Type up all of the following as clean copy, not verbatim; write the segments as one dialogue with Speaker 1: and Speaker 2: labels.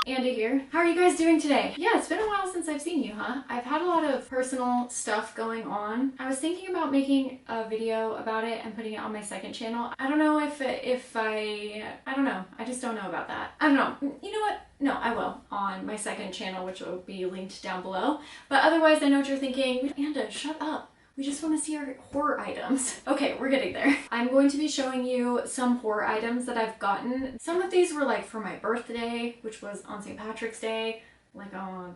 Speaker 1: Andy here. How are you guys doing today? Yeah, it's been a while since I've seen you, huh? I've had a lot of personal stuff going on. I was thinking about making a video about it and putting it on my second channel. I don't know I don't know. I just don't know about that. I don't know. You know what? No, I will on my second channel, which will be linked down below. But otherwise, I know what you're thinking. Amanda, shut up. We just want to see our horror items. Okay, we're getting there. I'm going to be showing you some horror items that I've gotten. Some of these were like for my birthday, which was on St. Patrick's Day, like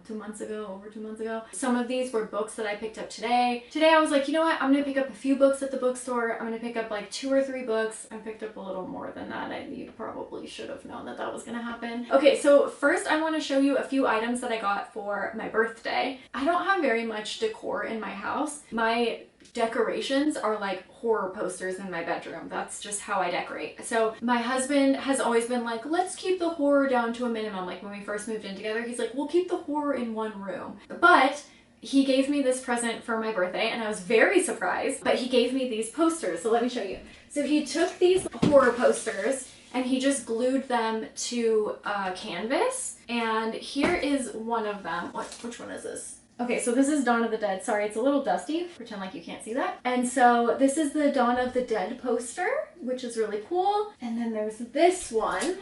Speaker 1: 2 months ago, over 2 months ago. Some of these were books that I picked up today. Today I was like, you know what? I'm gonna pick up a few books at the bookstore. I'm gonna pick up like 2 or 3 books. I picked up a little more than that. You probably should have known that that was gonna happen. Okay, so first I want to show you a few items that I got for my birthday. I don't have very much decor in my house. My decorations are like horror posters in my bedroom. That's just how I decorate. So my husband has always been like, let's keep the horror down to a minimum. Like when we first moved in together, he's like, we'll keep the horror in one room. But he gave me this present for my birthday and I was very surprised, but he gave me these posters. So let me show you. So he took these horror posters and he just glued them to a canvas. And here is one of them. Which one is this? Okay, so this is Dawn of the Dead. Sorry, it's a little dusty. Pretend like you can't see that. And so this is the Dawn of the Dead poster, which is really cool. And then there's this one,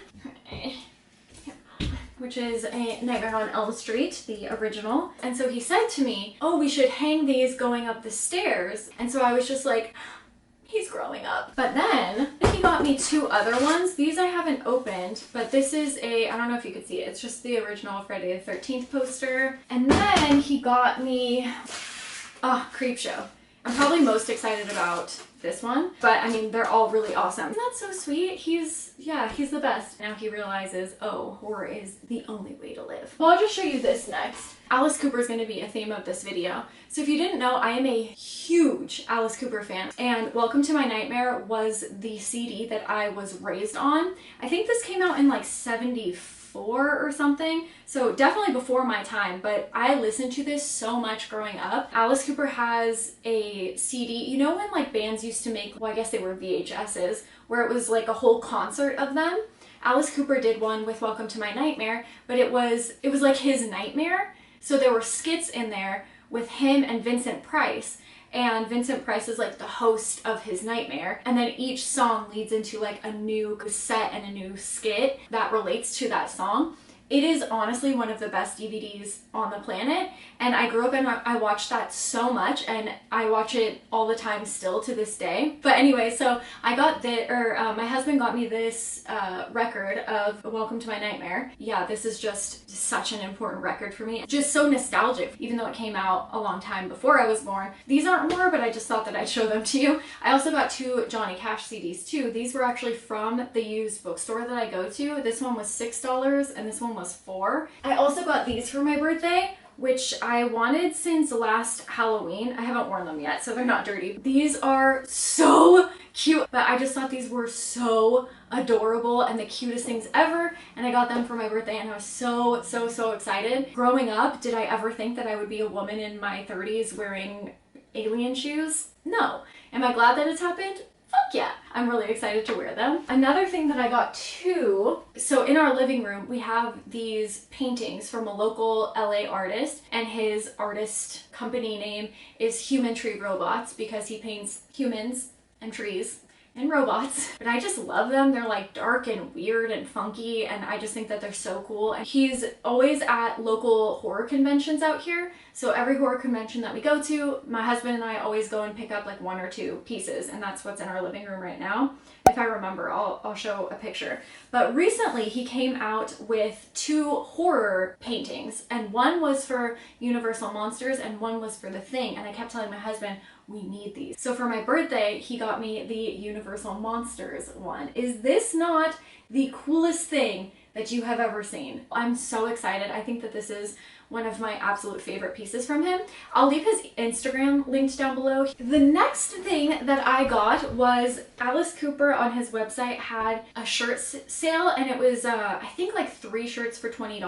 Speaker 1: which is a Nightmare on Elm Street, the original. And so he said to me, oh, we should hang these going up the stairs. And so I was just like, he's growing up. But then he got me 2 other ones. These I haven't opened, but this is I don't know if you could see it. It's just the original Friday the 13th poster. And then he got me, Creepshow. I'm probably most excited about this one, but I mean, they're all really awesome. Isn't that so sweet? He's the best. Now he realizes, oh, horror is the only way to live. Well, I'll just show you this next. Alice Cooper is going to be a theme of this video. So if you didn't know, I am a huge Alice Cooper fan, and Welcome to My Nightmare was the CD that I was raised on. I think this came out in like 74 or something, so definitely before my time, but I listened to this so much growing up. Alice Cooper has a CD, you know when like bands used to make, well I guess they were VHSs, where it was like a whole concert of them? Alice Cooper did one with Welcome to My Nightmare, but it was like his nightmare. So there were skits in there with him and Vincent Price. And Vincent Price is like the host of his nightmare. And then each song leads into like a new set and a new skit that relates to that song. It is honestly one of the best DVDs on the planet. And I grew up and I watched that so much, and I watch it all the time still to this day. But anyway, so I got my husband got me this record of Welcome to My Nightmare. Yeah, this is just such an important record for me. Just so nostalgic, even though it came out a long time before I was born. These aren't horror, but I just thought that I'd show them to you. I also got 2 Johnny Cash CDs too. These were actually from the used bookstore that I go to. This one was $6 and this one was $4. I also got these for my birthday, which I wanted since last Halloween. I haven't worn them yet, so they're not dirty. These are so cute, but I just thought these were so adorable and the cutest things ever, and I got them for my birthday and I was so excited. Growing up, did I ever think that I would be a woman in my 30s wearing alien shoes? No. Am I glad that it's happened? Fuck yeah, I'm really excited to wear them. Another thing that I got too, so in our living room, we have these paintings from a local LA artist, and his artist company name is Human Tree Robots because he paints humans and trees and robots. But I just love them. They're like dark and weird and funky, and I just think that they're so cool. And he's always at local horror conventions out here. So every horror convention that we go to, my husband and I always go and pick up like 1 or 2 pieces, and that's what's in our living room right now. If I remember, I'll show a picture. But recently he came out with 2 horror paintings, and one was for Universal Monsters and one was for The Thing, and I kept telling my husband, we need these. So for my birthday, he got me the Universal Monsters one. Is this not the coolest thing that you have ever seen? I'm so excited. I think that this is one of my absolute favorite pieces from him. I'll leave his Instagram linked down below. The next thing that I got was Alice Cooper on his website had a shirt sale, and it was I think like 3 shirts for $20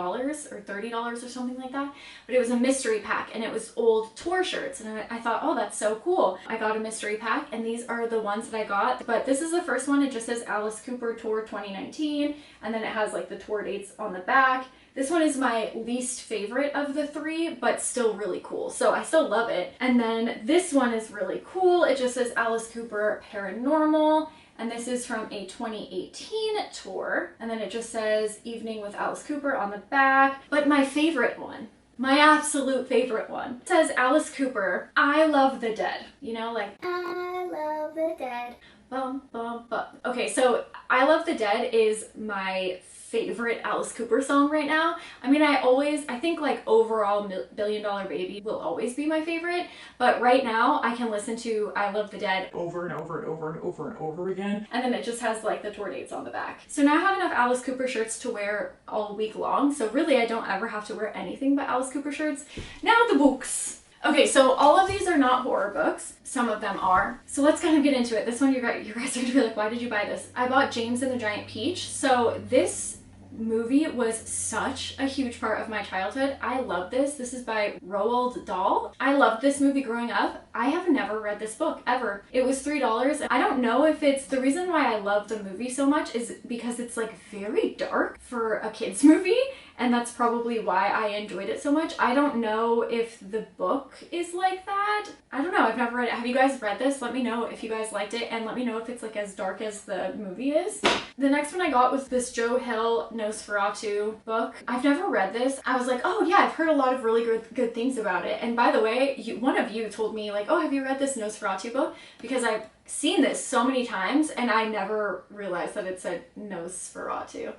Speaker 1: or $30 or something like that, but it was a mystery pack and it was old tour shirts, and I thought, oh, that's so cool. I got a mystery pack, and these are the ones that I got, but this is the first one. It just says Alice Cooper Tour 2019, and then it has like the tour dates on the back. This one is my least favorite of the 3, but still really cool. So I still love it. And then this one is really cool. It just says Alice Cooper Paranormal. And this is from a 2018 tour. And then it just says Evening with Alice Cooper on the back. But my favorite one, my absolute favorite one, it says Alice Cooper, I Love the Dead. You know, like, I love the dead. Bum, bum, bum. Okay, so I Love the Dead is my favorite Alice Cooper song right now. I mean, I think like overall Billion Dollar Baby will always be my favorite, but right now I can listen to I Love the Dead over and over and over and over and over again, and then it just has like the tour dates on the back. So now I have enough Alice Cooper shirts to wear all week long, so really I don't ever have to wear anything but Alice Cooper shirts. Now the books. Okay, so all of these are not horror books. Some of them are. So let's kind of get into it. This one, you guys are going to be like, why did you buy this? I bought James and the Giant Peach. So this movie was such a huge part of my childhood. I love this. This is by Roald Dahl. I loved this movie growing up. I have never read this book ever. It was $3. I don't know if it's the reason why I love the movie so much is because it's like very dark for a kid's movie, and that's probably why I enjoyed it so much. I don't know if the book is like that. I don't know. I've never read it. Have you guys read this? Let me know if you guys liked it, and let me know if it's like as dark as the movie is. The next one I got was this Joe Hill Nosferatu book. I've never read this. I was like, oh yeah, I've heard a lot of really good things about it. And by the way, one of you told me like, oh, have you read this Nosferatu book? Because I've seen this so many times and I never realized that it said Nosferatu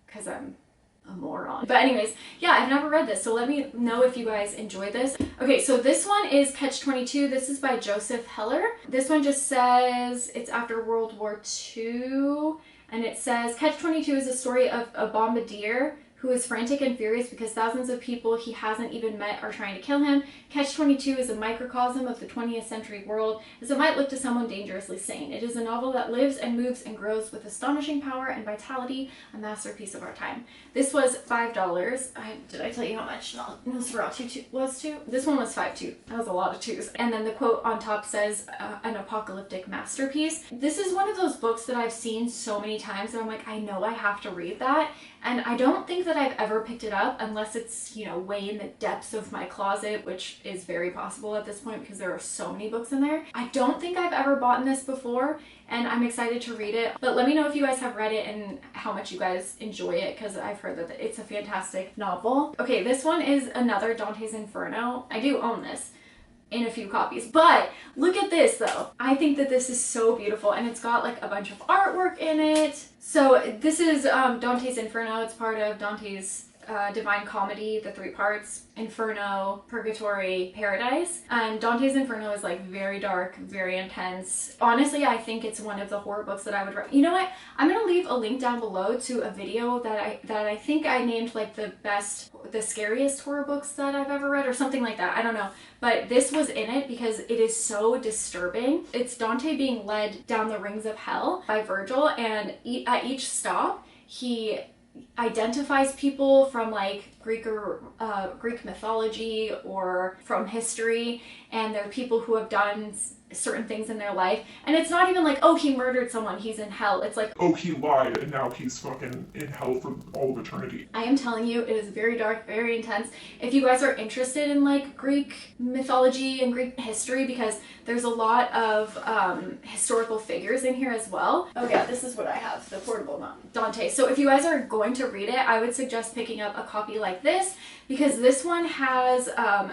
Speaker 1: because I'm a moron. But anyways, yeah, I've never read this, so let me know if you guys enjoy this. Okay, so this one is Catch-22. This is by Joseph Heller. This one just says it's after World War II, and it says Catch-22 is a story of a bombardier who is frantic and furious because thousands of people he hasn't even met are trying to kill him. Catch-22 is a microcosm of the 20th century world, as it might look to someone dangerously sane. It is a novel that lives and moves and grows with astonishing power and vitality, a masterpiece of our time. This was $5. Did I tell you how much Nosferatu was too? This one was $5 too. That was a lot of twos. And then the quote on top says, an apocalyptic masterpiece. This is one of those books that I've seen so many times that I'm like, I know I have to read that. And I don't think that I've ever picked it up unless it's, you know, way in the depths of my closet, which is very possible at this point because there are so many books in there. I don't think I've ever bought this before, and I'm excited to read it. But let me know if you guys have read it and how much you guys enjoy it, because I've heard that it's a fantastic novel. Okay, this one is another Dante's Inferno. I do own this in a few copies, but look at this though. I think that this is so beautiful, and it's got like a bunch of artwork in it. So this is Dante's Inferno. It's part of Dante's Divine Comedy, the 3 parts: Inferno, Purgatory, Paradise. And Dante's Inferno is like very dark, very intense. Honestly, I think it's one of the horror books that I would recommend. You know what? I'm gonna leave a link down below to a video that I think I named like the scariest horror books that I've ever read, or something like that. I don't know. But this was in it because it is so disturbing. It's Dante being led down the rings of hell by Virgil, and at each stop, he identifies people from like Greek mythology or from history, and they're people who have done certain things in their life, and it's not even like, oh, he murdered someone, he's in hell. It's like, oh, he lied and now he's fucking in hell for all of eternity. I am telling you, it is very dark, very intense. If you guys are interested in like Greek mythology and Greek history, because there's a lot of historical figures in here as well. Oh yeah, this is what I have, the portable Dante. So if you guys are going to read it, I would suggest picking up a copy like this, because this one has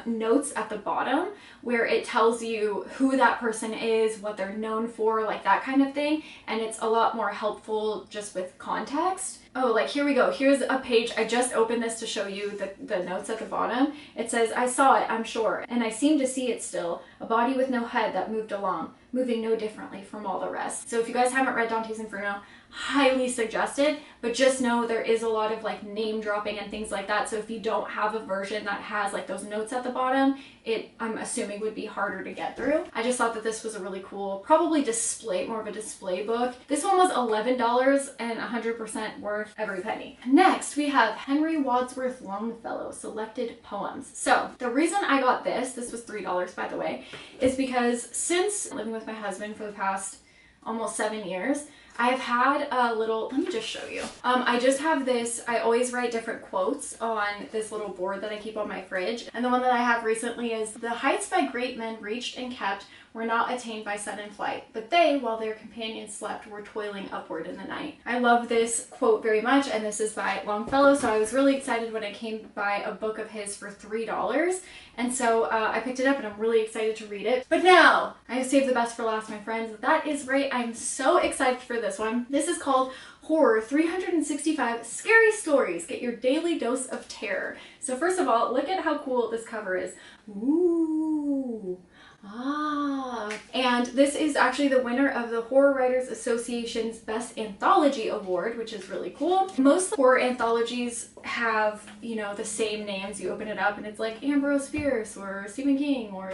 Speaker 1: notes at the bottom where it tells you who that person is, what they're known for, like that kind of thing, and it's a lot more helpful just with context. Oh, like here we go. Here's a page. I just opened this to show you the notes at the bottom. It says, I saw it, I'm sure, and I seem to see it still, a body with no head that moved along, moving no differently from all the rest. So if you guys haven't read Dante's Inferno, highly suggested, but just know there is a lot of like name dropping and things like that. So if you don't have a version that has like those notes at the bottom, it, I'm assuming, would be harder to get through. I just thought that this was a really cool, probably display, more of a display book. This one was $11 and 100% worth every penny. Next, we have Henry Wadsworth Longfellow Selected Poems. So the reason I got this was $3 by the way, is because since living with my husband for the past almost 7 years, I have had a little, let me just show you. I just have this, I always write different quotes on this little board that I keep on my fridge. And the one that I have recently is, "The heights by great men reached and kept were not attained by sudden flight, but they, while their companions slept, were toiling upward in the night." I love this quote very much, and this is by Longfellow, so I was really excited when I came by a book of his for $3, and so I picked it up and I'm really excited to read it. But now, I have saved the best for last, my friends. That is right, I'm so excited for this one. This is called Horror 365 Scary Stories. Get your daily dose of terror. So first of all, look at how cool this cover is. Ooh. Ah, and this is actually the winner of the Horror Writers Association's Best Anthology Award, which is really cool. Most horror anthologies have, you know, the same names. You open it up and it's like Ambrose Bierce or Stephen King or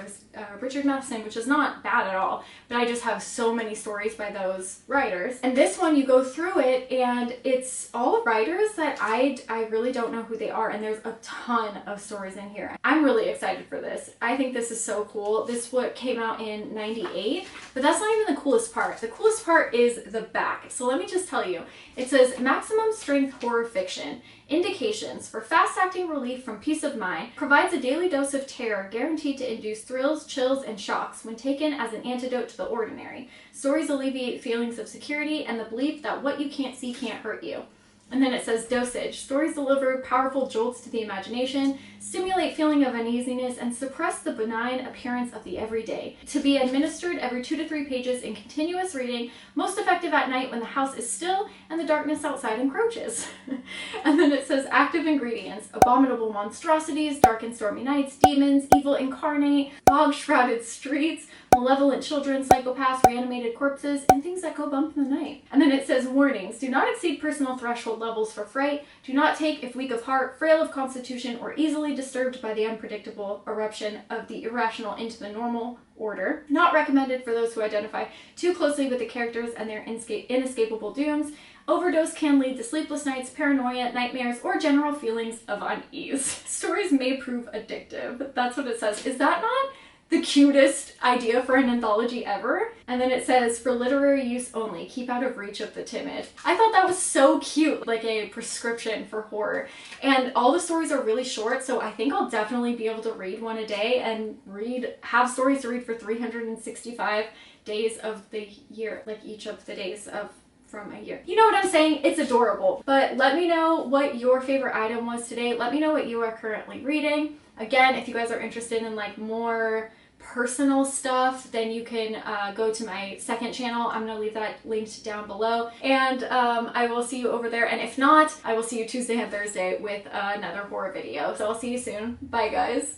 Speaker 1: Richard Matheson, which is not bad at all, but I just have so many stories by those writers. And this one, you go through it and it's all writers that I really don't know who they are, and there's a ton of stories in here. I'm really excited for this. I think this is so cool. This what came out in '98, but that's not even the coolest part. The coolest part is the back. So let me just tell you. It says, "Maximum strength horror fiction. Indications for fast-acting relief from peace of mind. Provides a daily dose of terror guaranteed to induce thrills, chills, and shocks when taken as an antidote to the ordinary. Stories alleviate feelings of security and the belief that what you can't see can't hurt you." And then it says dosage. Stories deliver powerful jolts to the imagination, stimulate feeling of uneasiness, and suppress the benign appearance of the everyday. To be administered every 2 to 3 pages in continuous reading, most effective at night when the house is still and the darkness outside encroaches. And then it says active ingredients: abominable monstrosities, dark and stormy nights, demons, evil incarnate, fog-shrouded streets, malevolent children, psychopaths, reanimated corpses, and things that go bump in the night. And then it says warnings: do not exceed personal threshold levels for fright, do not take if weak of heart, frail of constitution, or easily disturbed by the unpredictable eruption of the irrational into the normal order. Not recommended for those who identify too closely with the characters and their inescapable dooms. Overdose can lead to sleepless nights, paranoia, nightmares, or general feelings of unease. Stories may prove addictive. That's what it says. Is that not the cutest idea for an anthology ever? And then it says, for literary use only, keep out of reach of the timid. I thought that was so cute, like a prescription for horror. And all the stories are really short, so I think I'll definitely be able to read one a day and have stories to read for 365 days of the year, like each of the days of from a year. You know what I'm saying? It's adorable. But let me know what your favorite item was today. Let me know what you are currently reading. Again, if you guys are interested in like more personal stuff, then you can go to my second channel. I'm gonna leave that linked down below, and I will see you over there. And if not, I will see you Tuesday and Thursday with another horror video. So I'll see you soon. Bye guys.